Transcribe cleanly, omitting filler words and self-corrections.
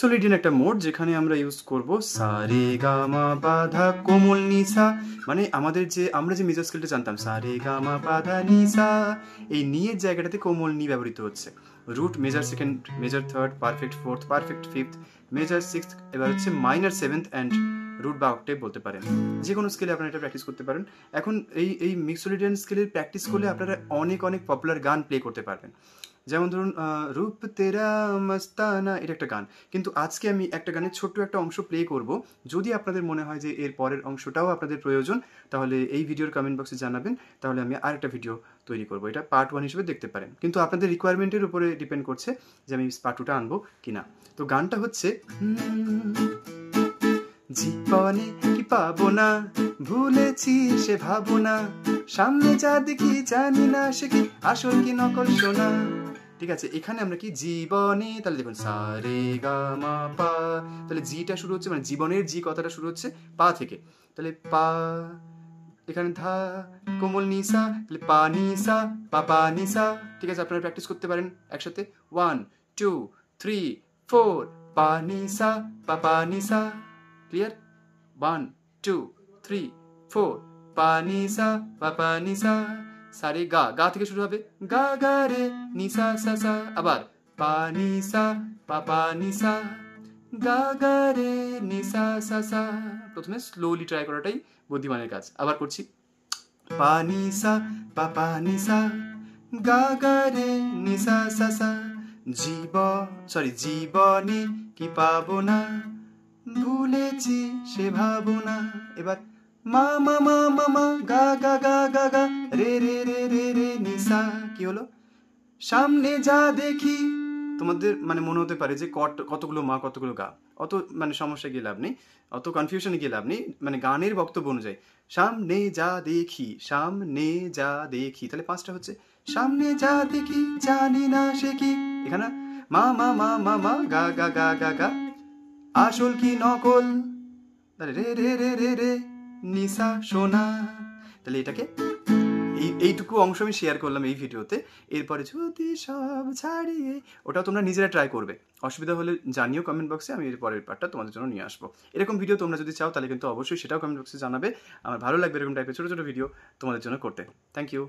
মিক্সোলিডিয়ান একটা মোড যেখানে আমরা ইউজ করব সা রে গা মা পা ধা কোমল নি সা। মানে আমরা যে মেজর স্কেলটা জানতাম সা রে গা মা পা ধা নি সা, এই নি এর জায়গাটাতে কোমল নি ব্যবহৃত হচ্ছে। Root major second, major third, perfect fourth, perfect fifth, major sixth, এবার হচ্ছে মাইনর সেভেন্থ অ্যান্ড রুট বা অক্টেভ বলতে পারেন। যে কোনো স্কেলে আপনারা এটা প্র্যাকটিস করতে পারেন। এখন এই মিক্সোলিডিয়ান স্কেলের প্র্যাকটিস করলে আপনারা অনেক পপুলার গান প্লে করতে পারবেন। যেমন ধরুন রূপ তেরা মস্তানা, এটা একটা গান, কিন্তু আজকে আমি একটা গানের ছোট্ট একটা অংশ প্লে করব। যদি আপনাদের মনে হয় যে এর পরের অংশটাও আপনাদের প্রয়োজন, তাহলে এই ভিডিওর কমেন্ট বক্সে জানাবেন, তাহলে আমি আরেকটা ভিডিও তৈরি করব। এটা পার্ট 1 হিসেবে দেখতে পারেন, কিন্তু আপনাদের রিকোয়ারমেন্টের উপরে ডিপেন্ড করছে যে আমি পার্ট 2টা আনবো কিনা। তো গানটা হচ্ছে জীবনে কি পাবো না, ভুলেছি সে ভাবনা, সামনে যা দেখি জানি না সে কি আসল কি নকল শোনা। ঠিক আছে, এখানে আমরা কি জীবনে, তাহলে দেখুন সা রে গা মা পা, তাহলে জিটা শুরু হচ্ছে, মানে জীবনের জি কথাটা শুরু হচ্ছে পা থেকে, তাহলে পা, এখানে ধা কোমল নিসা, তাহলে পা নিসা পা পা নিসা। ঠিক আছে, আপনারা প্র্যাকটিস করতে পারেন একসাথে। 1 2 3 4 পা নিসা পা পা নিসা। ক্লিয়ার? 1 2 3 4 পা নিসা পা পা নিসা। সারে গা, গা থেকে শুরু হবে, গা গা রে নিসা সা সা। আবার পা নিসা পা পা নিসা, গা গা রে নিসা সা সা। প্রথমে স্লোলি ট্রাই করাটাই বুদ্ধিমানের কাজ। আবার করছি, পা নিসা পা পা নিসা, গা গা রে নিসা সা সা। জীবনে কি পাবো না, ভুলেছি সে ভাবনা। এবার মা মা মা মা মা গা গা গা গা গা রে রে রে রে রে নিসা। কি হলো? সামনে যা দেখি, তোমাদের মানে মনে হতে পারে যে কতগুলো মা কতগুলো গা, অত মানে সমস্যা গিয়ে লাভ নেই, অত কনফিউশনে গিয়ে লাভ নেই। মানে গানের বক্তব্য অনুযায়ী সামনে যা দেখি, সামনে যা দেখি, তাহলে 5টা হচ্ছে সামনে যা দেখি জানি না সে কি। এখানে মা মা মা মা মা গা গা গা গা গা, আসল কি নকল, তাহলে রে রে রে রে রে নিসা সোনা। তাহলে এটাকে এইটুকু অংশ আমি শেয়ার করলাম এই ভিডিওতে। এরপরে যদি সব ছাড়িয়ে, ওটা তোমরা নিজেরা ট্রাই করবে। অসুবিধা হলে জানিও কমেন্ট বক্সে, আমি এর পরের পার্টটা তোমাদের জন্য নিয়ে আসবো। এরকম ভিডিও তোমরা যদি চাও তাহলে কিন্তু অবশ্যই সেটাও কমেন্ট বক্সে জানাবে। আমার ভালো লাগবে এরকম টাইপের ছোটো ছোটো ভিডিও তোমাদের জন্য করতে। Thank you.